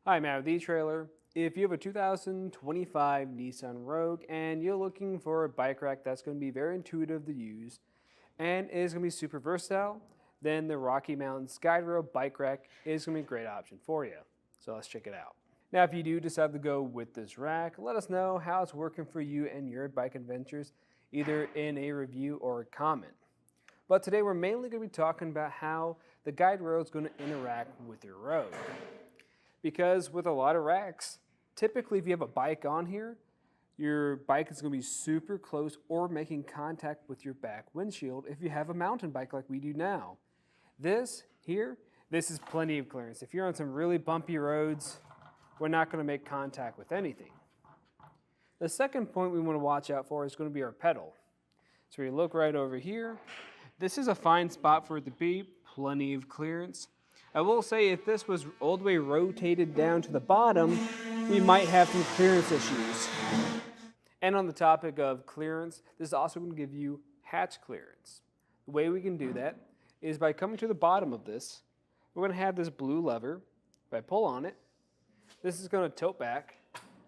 Hi, Matt with eTrailer. If you have a 2025 Nissan Rogue and you're looking for a bike rack that's going to be very intuitive to use and is going to be super versatile, then the RockyMounts GuideRail bike rack is going to be a great option for you. So let's check it out. Now, if you do decide to go with this rack, let us know how it's working for you and your bike adventures, either in a review or a comment. But today we're mainly going to be talking about how the GuideRail is going to interact with your Rogue. Because with a lot of racks, typically if you have a bike on here, your bike is going to be super close or making contact with your back windshield if you have a mountain bike like we do now. This is plenty of clearance. If you're on some really bumpy roads, we're not going to make contact with anything. The second point we want to watch out for is going to be our pedal. So we look right over here. This is a fine spot for it to be, plenty of clearance. I will say if this was all the way rotated down to the bottom, we might have some clearance issues. And on the topic of clearance, this is also going to give you hatch clearance. The way we can do that is by coming to the bottom of this. We're going to have this blue lever. If I pull on it, this is going to tilt back.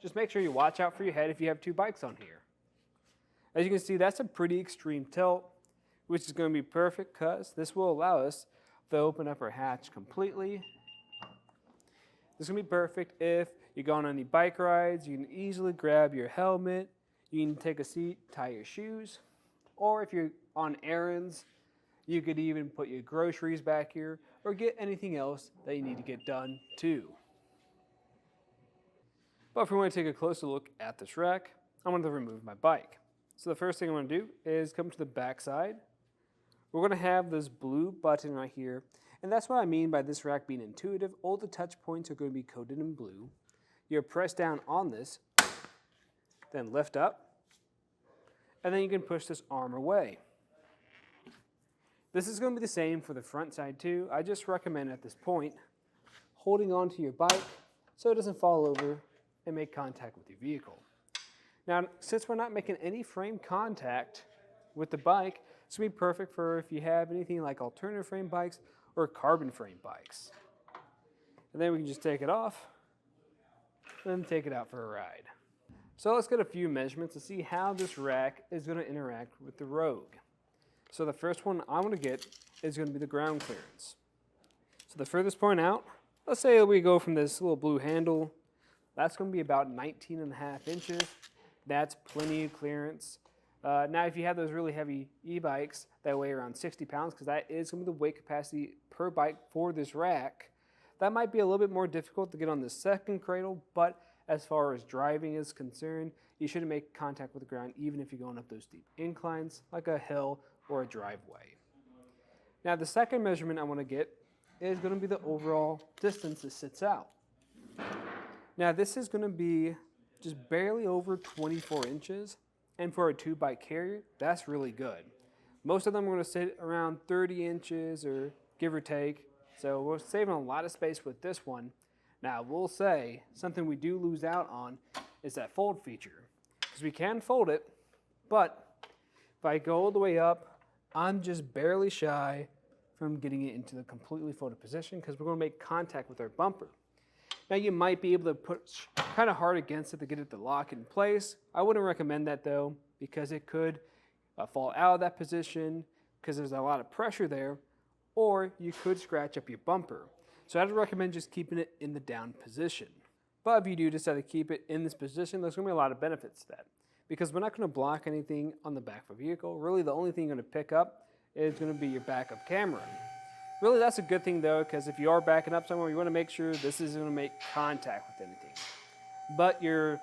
Just make sure you watch out for your head if you have two bikes on here. As you can see, that's a pretty extreme tilt, which is going to be perfect because this will allow us to open up our hatch completely. This is going to be perfect if you go on any bike rides. You can easily grab your helmet, you can take a seat, tie your shoes, or if you're on errands, you could even put your groceries back here or get anything else that you need to get done too. But if we want to take a closer look at this rack, I'm going to remove my bike. So the first thing I'm going to do is come to the back side. We're going to have this blue button right here, and that's what I mean by this rack being intuitive. All the touch points are going to be coated in blue. You press down on this, then lift up, and then you can push this arm away. This is going to be the same for the front side too. I just recommend at this point holding onto your bike so it doesn't fall over and make contact with your vehicle. Now, since we're not making any frame contact with the bike, it's going to be perfect for if you have anything like alternative frame bikes or carbon frame bikes. And then we can just take it off and take it out for a ride. So let's get a few measurements to see how this rack is going to interact with the Rogue. So the first one I want to get is going to be the ground clearance. So the furthest point out, let's say we go from this little blue handle, that's going to be about 19.5 inches. That's plenty of clearance. Now, if you have those really heavy e-bikes that weigh around 60 pounds, because that is going to be the weight capacity per bike for this rack, that might be a little bit more difficult to get on the second cradle, but as far as driving is concerned, you shouldn't make contact with the ground even if you're going up those steep inclines, like a hill or a driveway. Now, the second measurement I want to get is going to be the overall distance it sits out. Now, this is going to be just barely over 24 inches. And for a two-bike carrier, that's really good. Most of them are going to sit around 30 inches or give or take. So we're saving a lot of space with this one. Now, we'll say something we do lose out on is that fold feature. Because we can fold it, but if I go all the way up, I'm just barely shy from getting it into the completely folded position because we're going to make contact with our bumper. Now, you might be able to push kind of hard against it to get it to lock in place. I wouldn't recommend that though, because it could fall out of that position because there's a lot of pressure there, or you could scratch up your bumper. So I'd recommend just keeping it in the down position. But if you do decide to keep it in this position, there's going to be a lot of benefits to that, because we're not going to block anything on the back of a vehicle. Really, the only thing you're going to pick up is going to be your backup camera. Really, that's a good thing though, because if you are backing up somewhere, you want to make sure this isn't going to make contact with anything. But your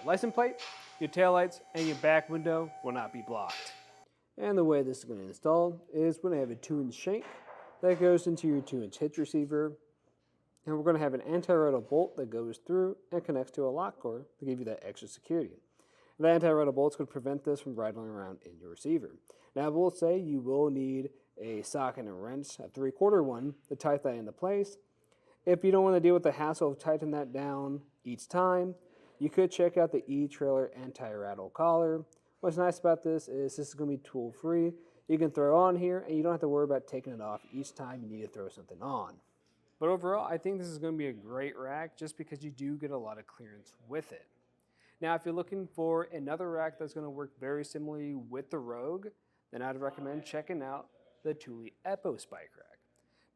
license plate, your taillights, and your back window will not be blocked. And the way this is going to install is we're going to have a 2-inch shank that goes into your 2-inch hitch receiver. And we're going to have an anti-rattle bolt that goes through and connects to a lock core to give you that extra security. The anti-rattle bolt is going to prevent this from rattling around in your receiver. Now, I will say you will need a socket and wrench, a 3/4 one, to tighten that into place. If you don't want to deal with the hassle of tightening that down each time, you could check out the eTrailer anti-rattle collar. What's nice about this is going to be tool-free. You can throw on here, and you don't have to worry about taking it off each time you need to throw something on. But overall, I think this is going to be a great rack just because you do get a lot of clearance with it. Now, if you're looking for another rack that's going to work very similarly with the Rogue, then I'd recommend checking out the Thule Epos bike rack,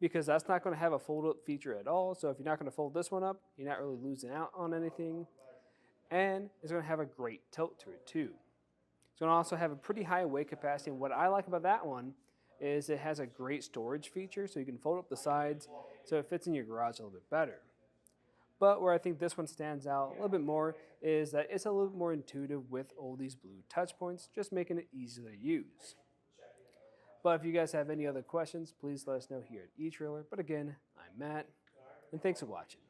because that's not going to have a fold-up feature at all. So if you're not going to fold this one up, you're not really losing out on anything. And it's going to have a great tilt to it too. It's going to also have a pretty high weight capacity. And what I like about that one is it has a great storage feature, so you can fold up the sides so it fits in your garage a little bit better. But where I think this one stands out a little bit more is that it's a little more intuitive with all these blue touch points, just making it easy to use. But if you guys have any other questions, please let us know here at eTrailer. But again, I'm Matt, and thanks for watching.